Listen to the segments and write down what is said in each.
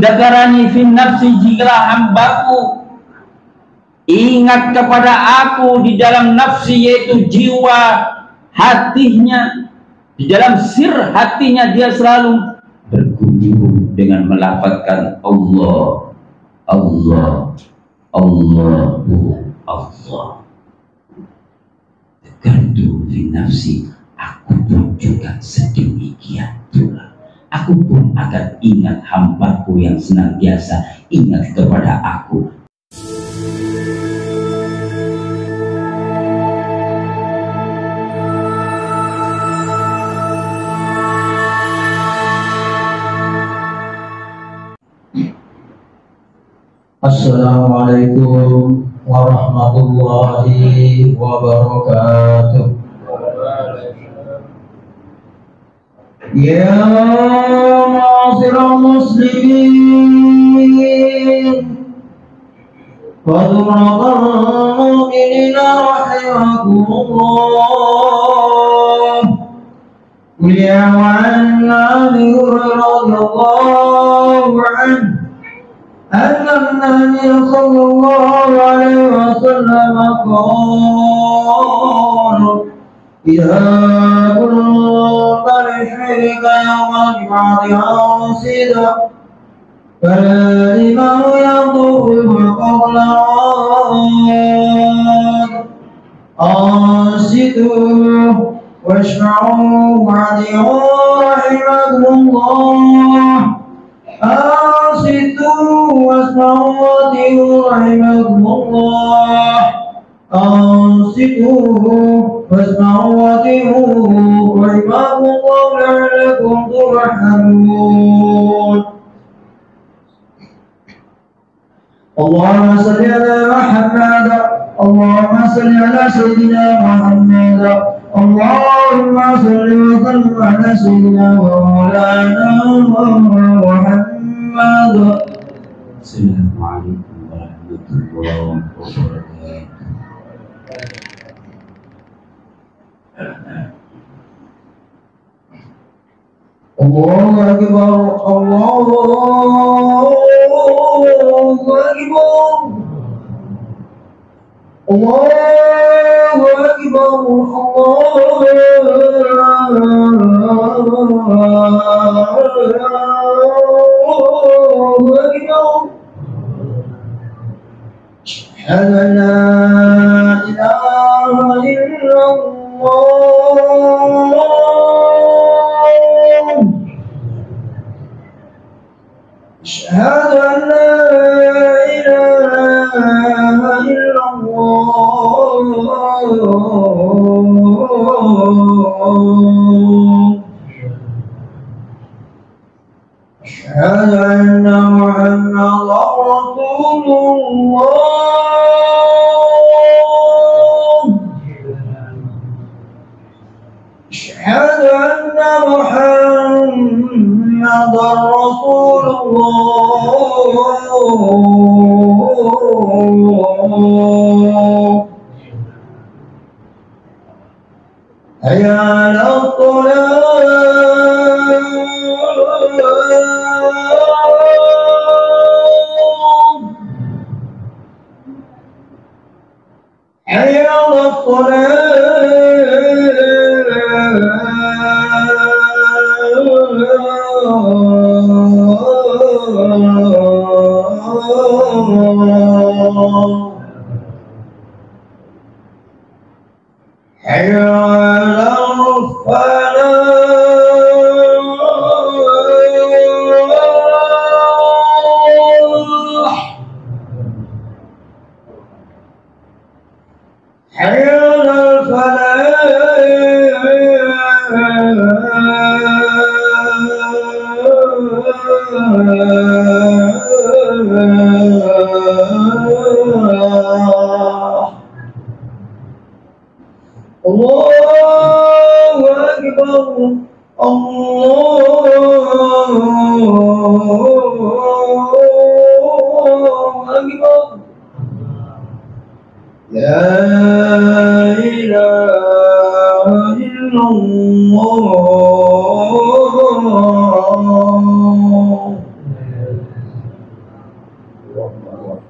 Dzakarani fi nafsi, jikalau hambaku ingat kepada aku di dalam nafsi, yaitu jiwa hatinya, di dalam sir hatinya dia selalu bergumul dengan melafazkan Allah, Allah, Allahu Allah. Dzakartu fi nafsi, aku pun juga sedemikian pula. Aku pun akan ingat hambaku yang senantiasa ingat kepada aku. Assalamualaikum warahmatullahi wabarakatuh. Ya ma'asyiral muslimin wa dhurratal mu'minina rahimakumullah. Ya wa'an Abi Hurairah radhiyallahu anhu أن النبي صلى الله عليه وسلم قال إذا كنت لشرك يوم الجمعة عاصدا فلا إمام يضرب قبل أنصتوا واشفعوا وادعوا رحمكم الله. أنصتوا واسمعوا وأطيعوا رحمكم الله. أنصتوا واسمعوا وأطيعوا رحمكم الله لعلكم ترحمون. اللهم صل على محمد، اللهم صل على سيدنا محمد، اللهم صل وسلم على سيدنا ومولانا محمد. Assalamualaikum warahmatullahi wabarakatuh. Allahu Akbar, Allahu Akbar, Allahu Akbar. أشهد أن لا إله إلا الله. أشهد أن لا إله إلا الله. أشهد أن محمدا رسول الله. أشهد أن محمدا رسول الله. حي على الصلاة، حي على الصلاة، حي على الفلاح، حي على الفلاح. الله أكبر، الله أكبر. لا إله إلا الله. Alhamdulillah.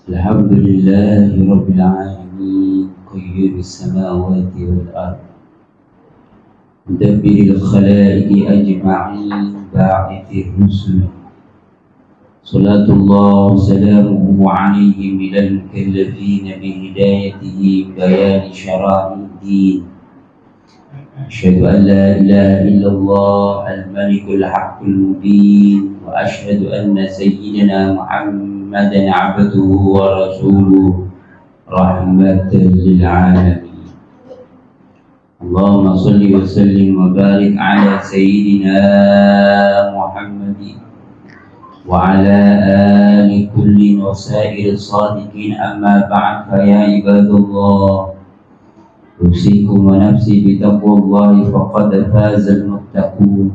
Alhamdulillahi Rabbil Alamin, Qayyumis samawati wal ard, Mudabbiril khalaiqi ajma'in, Ba'ithir rusul. Salatullah salamuhu alaihim ilal mukallafin bihidayatihi bayani syara'i din. Asyhadu an la ilaha illallah al-malikul haqqul mubin, wa asyhadu anna sayyidina Muhammadan abduhu wa rasuluhu rahmatan lil alamin. Allahumma salli wa sallim wa barik ala sayyidina Muhammadin wa ala ali kulli wasail sadiqin, amma ba'd, fa ya ibadallah, أوصيكم ونفسي بتقوى الله فقد فاز المتقون.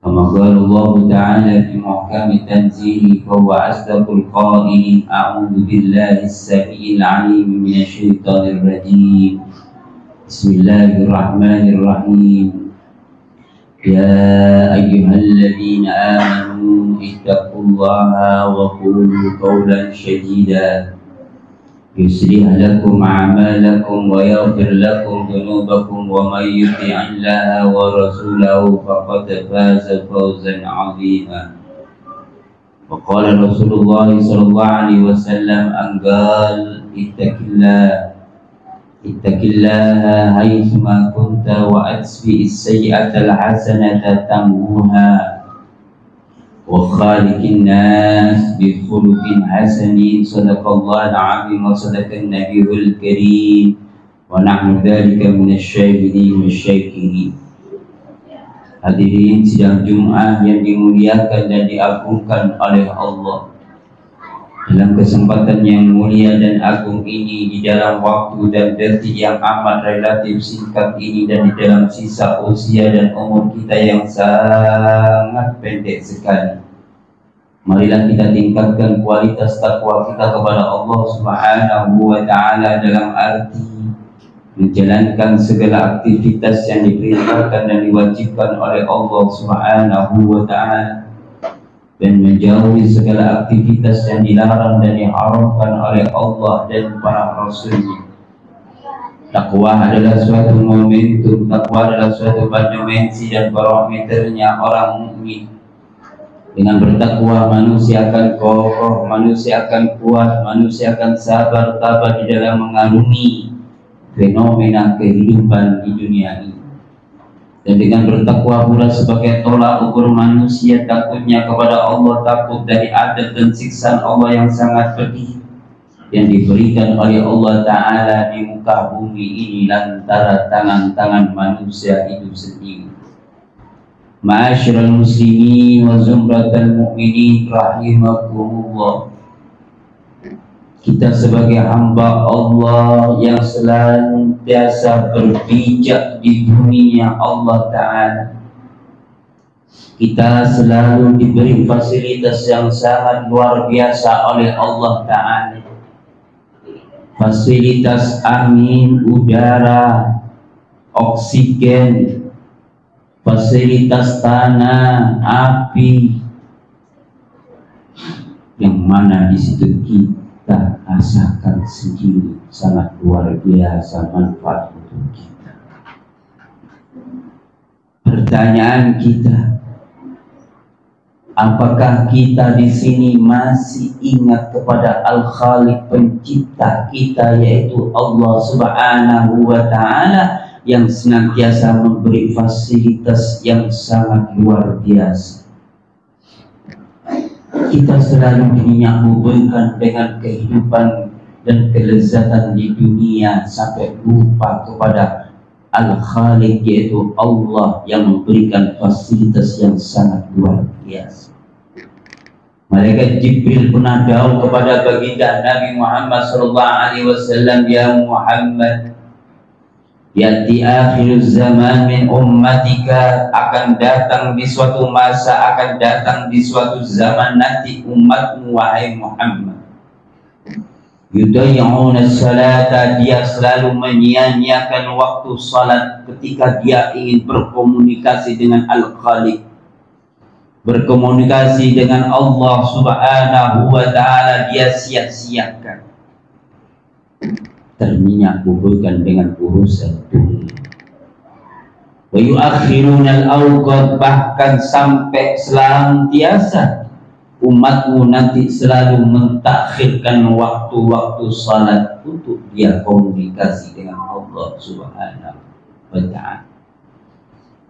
كما قال الله تعالى في محكم تنزيله فهو أصدق القائلين: أعوذ بالله السميع العليم من الشيطان الرجيم. بسم الله الرحمن الرحيم. يا أيها الذين آمنوا اتقوا الله وقولوا قولا سديدا يصلح لكم أعمالكم ويغفر لكم ذنوبكم، ومن يطع الله ورسوله فقد فاز فوزا عظيما. وقال رسول الله صلى الله عليه وسلم أن قال: اتق الله حيثما كنت وأتبع السيئة الحسنة تمحوها وخالق الناس بخلق حسن. صدق الله العظيم وصدق النبي الكريم ونحن ذلك من الشاهدين والشاكرين. Hadirin sidang Jumat yang dimuliakan dan diagungkan oleh Allah, dalam kesempatan yang mulia dan agung ini, di dalam waktu dan detik yang amat relatif singkat ini, dan di dalam sisa usia dan umur kita yang sangat pendek sekali, marilah kita tingkatkan kualitas takwa kita kepada Allah Subhanahu wa Ta'ala, dalam arti menjalankan segala aktivitas yang diperintahkan dan diwajibkan oleh Allah Subhanahu wa Ta'ala, dan menjauhi segala aktivitas yang dilarang dan diharamkan oleh Allah dan para Rasul-Nya. Takwa adalah suatu momentum, takwa adalah suatu dimensi dan barometernya orang mukmin. Dengan bertakwa manusia akan kokoh, manusia akan kuat, manusia akan sabar tabah di dalam mengarungi fenomena kehidupan di dunia ini. Dan dengan bertakwa pula sebagai tolak ukur manusia takutnya kepada Allah, takut dari adab dan siksaan Allah yang sangat pedih yang diberikan oleh Allah Ta'ala di muka bumi ini lantaran tangan-tangan manusia itu sendiri. Ma'asyiral muslimin wa zumratal mu'minin rahimakumullah. Kita sebagai hamba Allah yang senantiasa berpijak di dunia Allah Ta'ala, kita selalu diberi fasilitas yang sangat luar biasa oleh Allah Ta'ala. Fasilitas angin, udara, oksigen, fasilitas tanah, api, yang mana di situ kita rasakan sendiri sangat luar biasa manfaat untuk kita. Pertanyaan kita, apakah kita di sini masih ingat kepada Al-Khaliq pencipta kita, yaitu Allah Subhanahu wa Ta'ala, yang senantiasa memberi fasilitas yang sangat luar biasa? Kita selalu dinyambungkan dengan kehidupan dan kelezatan di dunia sampai lupa kepada Al-Khaliq, yaitu Allah yang memberikan fasilitas yang sangat luar biasa. Malaikat Jibril pernah dawuh kepada baginda Nabi Muhammad SAW, ya Muhammad, yati akhir zaman min ummatika, akan datang di suatu masa, akan datang di suatu zaman nanti umatmu wahai Muhammad, Yudayyi'una salata, dia selalu menyia-nyiakan waktu salat ketika dia ingin berkomunikasi dengan Al-Khaliq, berkomunikasi dengan Allah Subhanahu wa ta'ala, dia sia-siakan, terminyak-bubuhkan dengan urusan dunia. Wa yu'akhiruna al-awqat, bahkan sampai senantiasa umatmu nanti selalu mentakhirkan waktu-waktu salat untuk dia komunikasi dengan Allah Subhanahu wa ta'ala.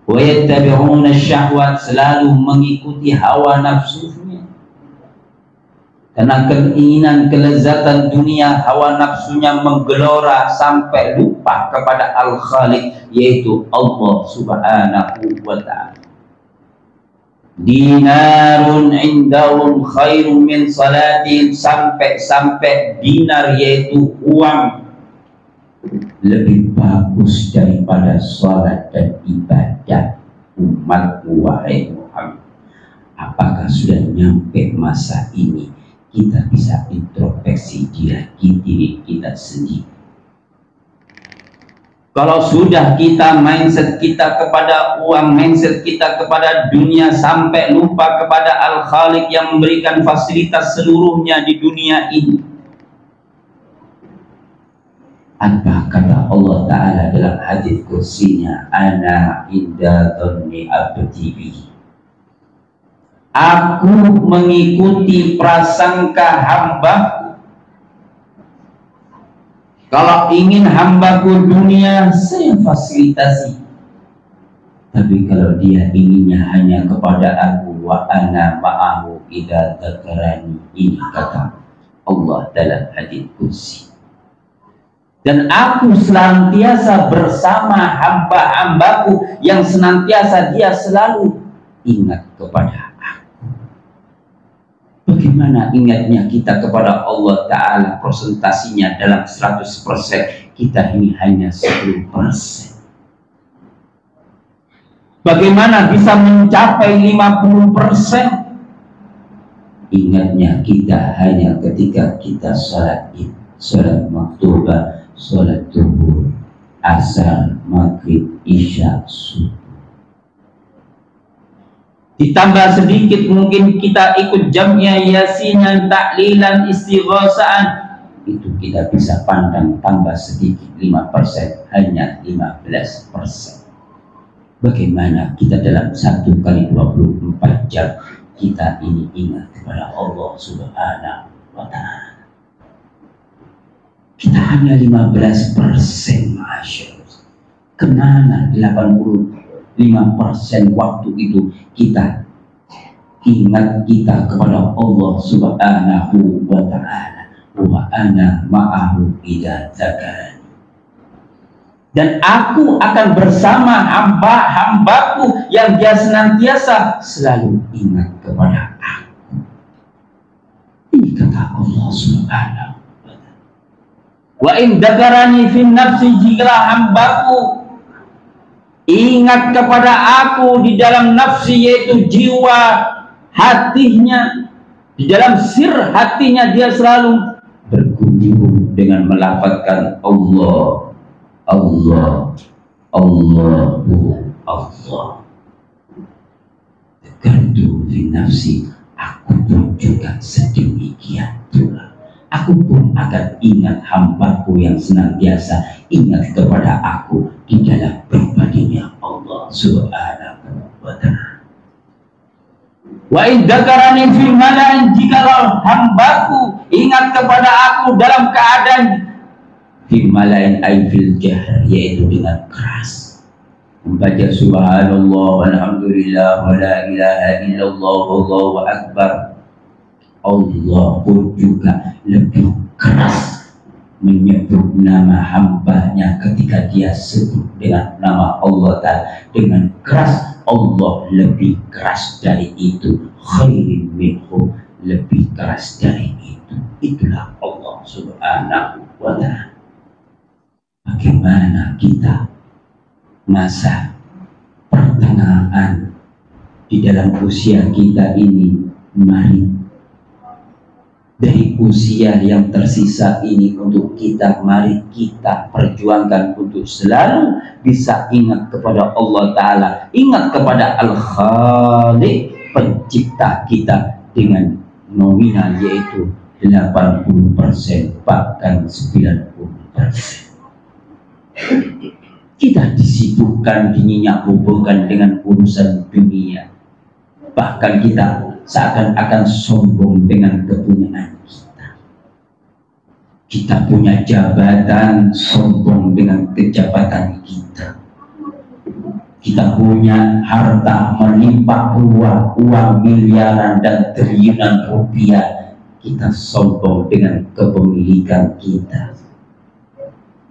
Wa yattabi'una syahwat, selalu mengikuti hawa nafsunya, karena keinginan kelezatan dunia, hawa nafsunya menggelora sampai lupa kepada Al-Khaliq, yaitu Allah Subhanahu wa ta'ala. Dinarun indahum khairun min salatin, sampai dinar yaitu uang lebih bagus daripada salat dan ibadah umatku. Wahai Muhammad, apakah sudah nyampe masa ini kita bisa introspeksi diri kita sendiri? Kalau sudah kita mindset kita kepada uang, mindset kita kepada dunia, sampai lupa kepada Al-Khaliq yang memberikan fasilitas seluruhnya di dunia ini. Apa kata Allah Ta'ala dalam hadis kursinya? Ana inda dhanni abdi bi. Aku mengikuti prasangka hambaku. Kalau ingin hambaku dunia, saya fasilitasi. Tapi kalau dia inginnya hanya kepada aku, wa ana ma'ahu idza dzakarani, ini kata Allah dalam hadis kursi. Dan aku senantiasa bersama hamba-hambaku yang senantiasa dia selalu ingat kepada aku. Bagaimana ingatnya kita kepada Allah Ta'ala? Presentasinya dalam 100%, kita ini hanya 10%. Bagaimana bisa mencapai 50%? Ingatnya kita hanya ketika kita sholat id, sholat maktubah, sholat zuhur, asar, maghrib, isya, subuh. Ditambah sedikit mungkin kita ikut jamnya, yasinan, taklilan, istighosaan, itu kita bisa pandang tambah sedikit 5%, hanya 15%. Bagaimana kita dalam 1 kali 24 jam kita ini ingat kepada Allah Subhanahu wa ta'ala? Kita hanya 15%, Masya Allah. Kemana 85% waktu itu kita ingat kita kepada Allah Subhanahu wa ta'ala? Wa ana ma'ahu idza dzakarani. Dan aku akan bersama hamba-hambaku yang dia senantiasa selalu ingat kepada aku. Ini kata Allah Subhanahu wa ta'ala. Wa in dzakarani fi nafsi, jika hambaku ingat kepada aku di dalam nafsi, yaitu jiwa hatinya, di dalam sir hatinya dia selalu berkunjung dengan melafazkan Allah, Allah, Allahu Allah. Dekartu fi nafsi, aku pun juga sedemikian pula. Aku pun akan ingat hambaku yang senantiasa ingat kepada aku di dalam pribadinya Allah Subhanahu wa ta'ala. Wa in dzakarani fi mala'in, jikalau hambaku ingat kepada aku dalam keadaan fi mala'in ay fil jahr, yaitu dengan keras, membaca subhanallah walhamdulillah wa la ilaha illallah wallahu akbar, Allah pun juga lebih keras menyebut nama hambanya ketika dia sebut dengan nama Allah Ta'ala dengan keras. Allah lebih keras dari itu, khairin minhu, lebih keras dari itu. Itulah Allah Subhanahu wa ta'ala. Bagaimana kita masa pertengahan di dalam usia kita ini? Mari dari usia yang tersisa ini untuk kita, mari kita perjuangkan untuk selalu bisa ingat kepada Allah Ta'ala, ingat kepada Al-Khaliq, pencipta kita, dengan nominal yaitu 80%, bahkan 90%. Kita disibukkan, dinyak-hubungkan dengan urusan dunia, bahkan kita seakan-akan sombong dengan kepunyaan kita. Kita punya jabatan, sombong dengan kejabatan kita. Kita punya harta melimpah ruah, uang miliaran dan triliunan rupiah, kita sombong dengan kepemilikan kita,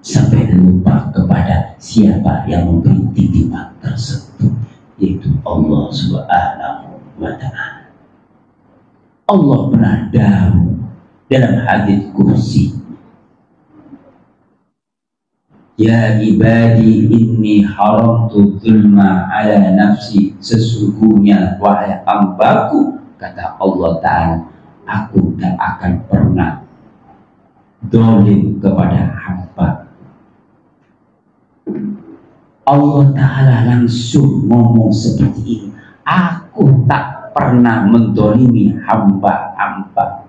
sampai lupa kepada siapa yang memberi titipan tersebut, yaitu Allah Subhanahu wa Ta'ala. Allah pernah dahulu dalam hadits kursi, ya ibadi inni haramtu dzulma ala nafsi, sesungguhnya wahai hambaku, kata Allah Ta'ala, aku tak akan pernah zalim kepada hamba. Allah Ta'ala langsung ngomong seperti ini, aku tak pernah mendolimi hamba-hamba.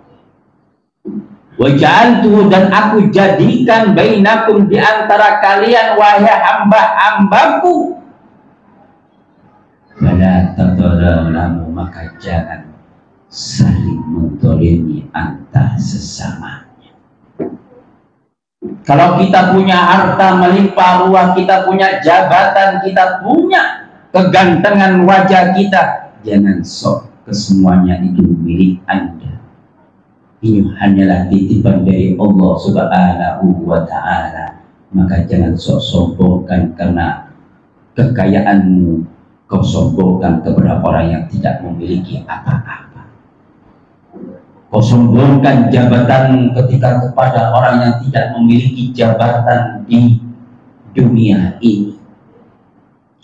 Waja'altu, dan aku jadikan bainakum, di antara kalian wahai hamba-hambaku, fala tadzalamu, maka jangan saling mendolimi antar sesamanya. Kalau kita punya harta melimpah ruah, kita punya jabatan, kita punya kegantengan wajah kita, jangan sok kesemuanya itu milik Anda. Ini hanyalah titipan dari Allah Subhanahu wa Ta'ala. Maka jangan sok sombongkan karena kekayaanmu, kau sombongkan kepada orang yang tidak memiliki apa-apa. Kau sombongkan jabatanmu ketika kepada orang yang tidak memiliki jabatan di dunia ini.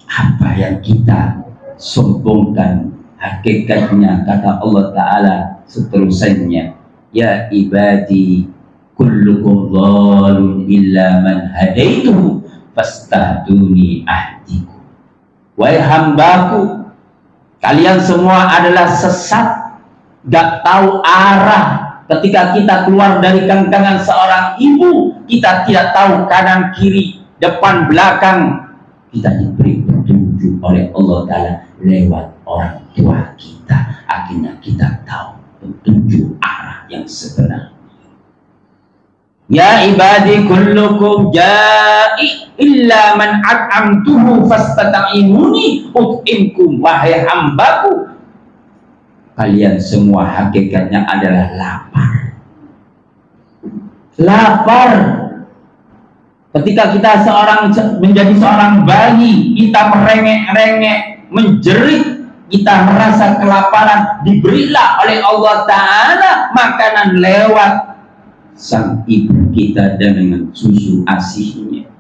Apa yang kita sombongkan? Hakikatnya kata Allah Ta'ala seterusnya, ya ibadi kullukum dhalun illa man hadaituhu fastahduni ahdiku. Wahai hambaku, kalian semua adalah sesat, gak tahu arah. Ketika kita keluar dari kandungan seorang ibu, kita tidak tahu kanan kiri, depan belakang. Kita diberi petunjuk oleh Allah Ta'ala lewat orang tua kita, akhirnya kita tahu petunjuk arah yang sebenarnya. Ya ibadi kullukum ja'i illa man at'amtuhu fastata'imuni ut'imkum, wahai hambaku, kalian semua hakikatnya adalah lapar. Lapar. Ketika kita menjadi seorang bayi, kita merengek-rengek, menjerit, kita merasa kelaparan, diberilah oleh Allah Ta'ala makanan lewat sang ibu kita dan dengan susu asihnya.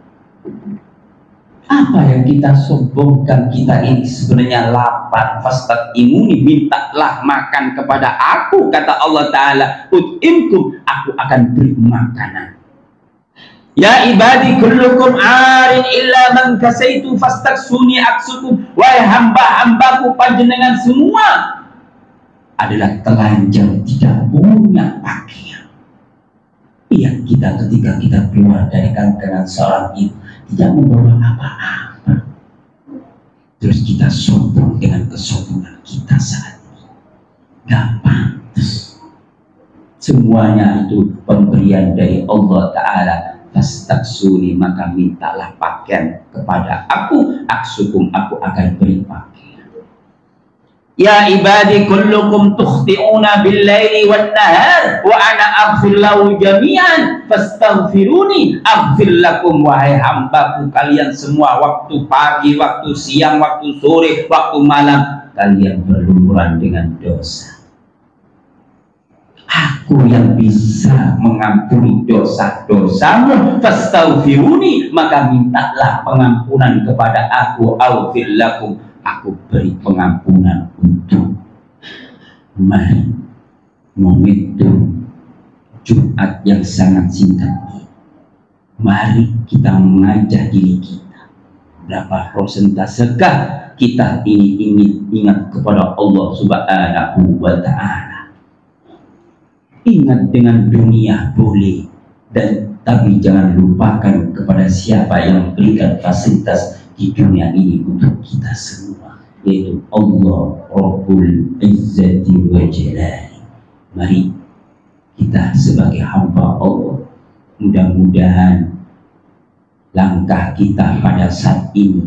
Apa yang kita sombongkan? Kita ini sebenarnya lapar. Fastat imuni, mintalah makan kepada aku, kata Allah Ta'ala. Ut'imkum, aku akan beri makanan. Ya ibadi kullukum arin illa man kasaitu fastaksuni aksukum, wahai hamba-hambaku, panjenengan semua adalah telanjang, tidak punya pakaian. Lihat kita ketika kita keluar dari kandungan seorang ibu, tidak membawa apa-apa, terus kita sombong dengan kesombongan kita saat ini. Gak pantas. Semuanya itu pemberian dari Allah Ta'ala. Fastaksuni, maka mintalah pakaian kepada aku, aksukum, aku akan beri pakaian. Ya ibadi kullukum tukhti'una bil-laili wan-nahar wa ana aghfir lahu jami'an fastaghfiruni aghfir lakum, wahai hambaku, kalian semua waktu pagi, waktu siang, waktu sore, waktu malam, kalian berlumuran dengan dosa. Aku yang bisa mengampuni dosa-dosamu, fastaghfiruni, maka mintalah pengampunan kepada aku, aghfir lakum, aku beri pengampunan untuk. Mari momentum Jumat yang sangat singkat ini, mari kita mengajak diri kita, berapa prosentasekah kita ini ingin ingat kepada Allah Subhanahu wa Ta'ala. Ingat dengan dunia boleh, dan tapi jangan lupakan kepada siapa yang memberikan fasilitas di dunia ini untuk kita semua, yaitu Allah Rabbul Izzati wa Jalali. Mari kita sebagai hamba Allah, mudah-mudahan langkah kita pada saat ini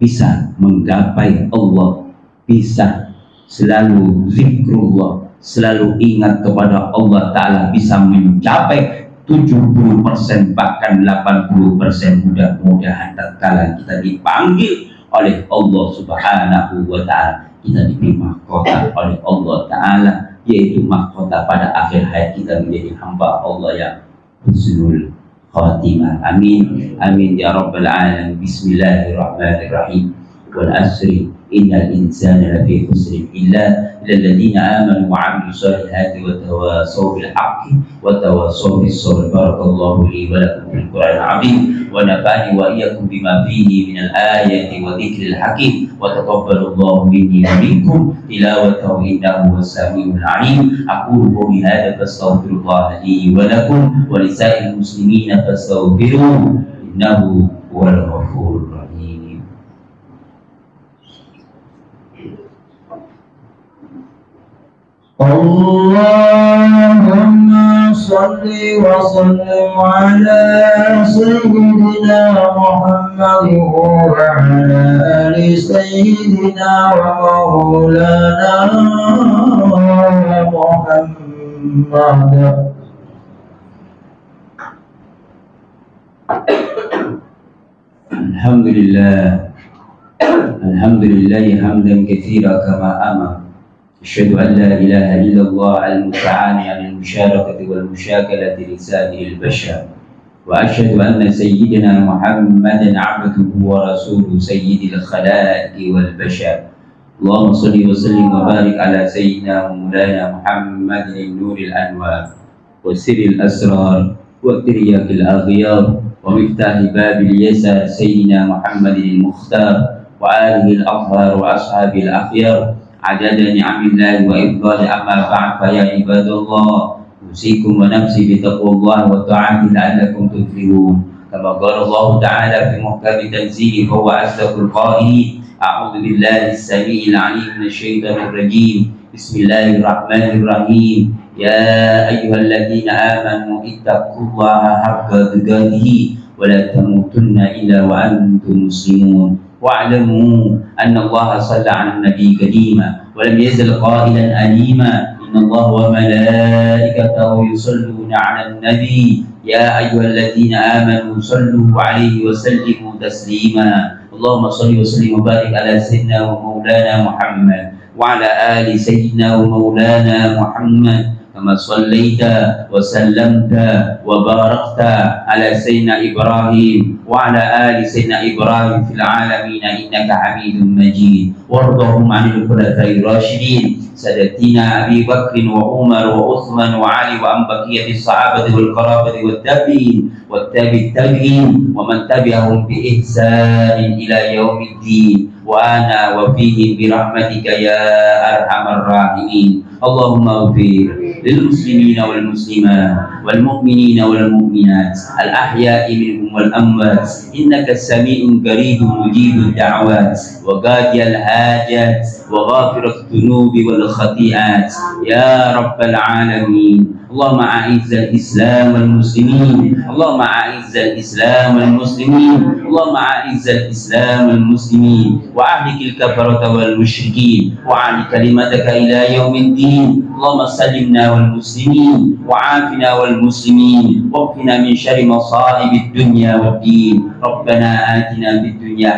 bisa menggapai Allah, bisa selalu zikrullah, selalu ingat kepada Allah Ta'ala, bisa mencapai 70% bahkan 80%. Mudah-mudahan tatkala kita dipanggil oleh Allah Subhanahu wa Ta'ala, kita diberi mahkota oleh Allah Ta'ala, yaitu mahkota pada akhir hayat kita menjadi hamba Allah yang husnul khatimah. Amin amin ya rabbal alamin. Bismillahirrahmanirrahim. Wal asri innal insana lafi khusrin illa alladziina amanu wa 'amilus solihati wa tawassaw bil haqqi wa tawassaw bis sabr. Barakallahu li wa lakum fil Qur'anil 'azim wa nafa'ani wa iyyakum bima fihi minal ayati wa dzikril hakim wa taqabbalallahu minni wa minkum tilawatahu innahu was-sami'ul 'alim. Aqulu qawli hadza fastaghfirullah li wa lakum wa lisa'il muslimina fastaghfiruhu innahu huwal ghafurur rahim. Allahumma salli wa sallim ala sayyidina Muhammad wa ala ali sayyidina wa maulana Muhammad. Alhamdulillah, alhamdulillah hamdan katsira kama amara. أشهد أن لا إله إلا الله المتعالي عن المشاركة والمشاكلة لسائر البشر، وأشهد أن سيدنا محمدا عبده ورسوله سيد الخلائق والبشر. اللهم صل وسلم وبارك على سيدنا ومولانا محمد النور الأنوار وسر الأسرار وترياق الأغيار ومفتاح باب اليسار سيدنا محمد المختار وآله الأطهار وأصحابه الأخيار. عدد نعم الله وإفضال. أما بعد فيا عباد الله أوصيكم ونفسي بتقوى الله وطاعته لعلكم تفلحون. كما قال الله تعالى في محكم تنزيله فهو أصدق القائلين. أعوذ بالله السميع العليم من الشيطان الرجيم. بسم الله الرحمن الرحيم. يا أيها الذين آمنوا اتقوا الله حق تقاته ولا تموتن إلا وأنتم مسلمون. واعلموا أن الله صلى على النبي كريما ولم يزل قائلا أليما. إن الله وملائكته يصلون على النبي يا أيها الذين آمنوا صلوا عليه وسلموا تسليما. اللهم صل وسلم وبارك على سيدنا ومولانا محمد وعلى آل سيدنا ومولانا محمد كما صليت وسلمت وباركت على سيدنا إبراهيم وعلى آل سيدنا إبراهيم في العالمين إنك حميد مجيد. وارضهم عن الخلفاء الراشدين سادتنا أبي بكر وعمر وعثمان وعلي وعن بقية الصحابة والقرابة والتابعين والتابعين ومن تبعهم بإحسان إلى يوم الدين وأنا وفيهم برحمتك يا أرحم الراحمين. اللهم اغفر للمسلمين والمسلمات والمؤمنين والمؤمنات الأحياء منهم والأموات إنك سميع قريب مجيب الدعوات وقاضي الحاجات وغافر الذنوب والخطيئات يا رب العالمين. اللهم أعز الإسلام والمسلمين. اللهم أعز الإسلام والمسلمين. اللهم أعز الإسلام والمسلمين وأهلك الكفرة والمشركين وأعل كلمتك إلى يوم الدين. اللهم سلمنا والمسلمين وعافنا والمسلمين واقنا من شر مصائب الدنيا والدين. ربنا آتنا في الدنيا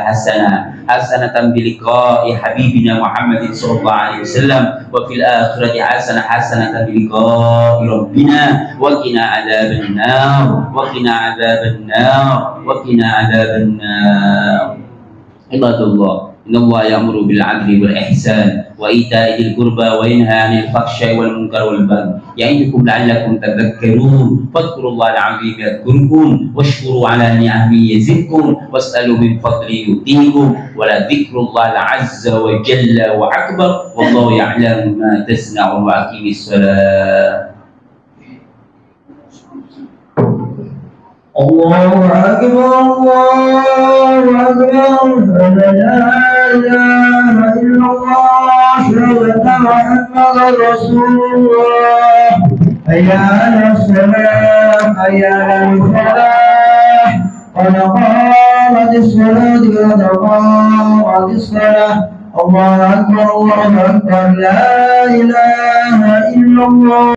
حسنة بلقاء حبيبنا محمد صلى الله عليه وسلم وفي الآخرة حسنة بلقاء ربنا وقنا عذاب النار وقنا عذاب النار وقنا عذاب النار. عباد الله إن الله يأمر بالعدل والإحسان وإيتاء ذي القربى وينهى عن الفحشاء والمنكر والبغي يعظكم لعلكم تذكرون فاذكروا الله العظيم يذكركم واشكروا على نعمه يزدكم واسألوا من فضله يؤتيكم ولذكر الله عز وجل وأكبر والله يعلم ما تصنعون وأقيموا الصلاة. الله أكبر الله أكبر لا إله إلا الله أشهد أن محمدا رسول الله حي على الصلاة حي على الفلاح قد قامت الصلاة قد قامت الصلاة الله أكبر لا إله إلا الله